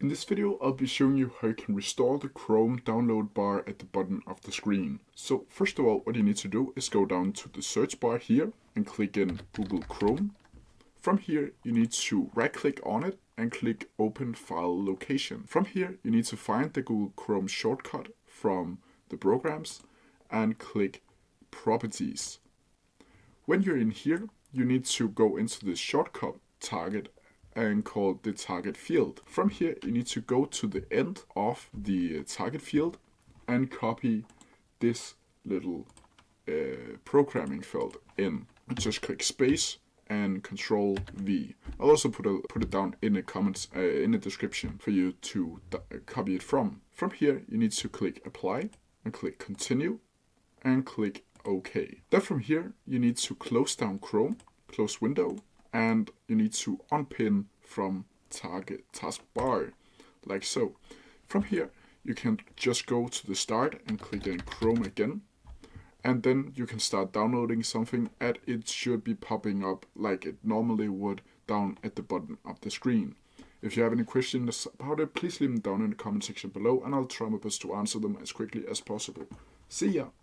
In this video, I'll be showing you how you can restore the Chrome download bar at the bottom of the screen. So first of all, what you need to do is go down to the search bar here and click in Google Chrome. From here, you need to right click on it and click Open File Location. From here, you need to find the Google Chrome shortcut from the programs and click Properties. When you're in here, you need to go into the shortcut target and call the target field. From here, you need to go to the end of the target field and copy this little programming field in. Just click space and Control V. I'll also put it down in the comments in the description for you to copy it from. From here, you need to click Apply and click Continue and click OK. Then from here, you need to close down Chrome, close window, and you need to unpin from target taskbar, like so. From here, you can just go to the start and click in Chrome again, and then you can start downloading something, and it should be popping up like it normally would down at the bottom of the screen. If you have any questions about it, please leave them down in the comment section below, and I'll try my best to answer them as quickly as possible. See ya!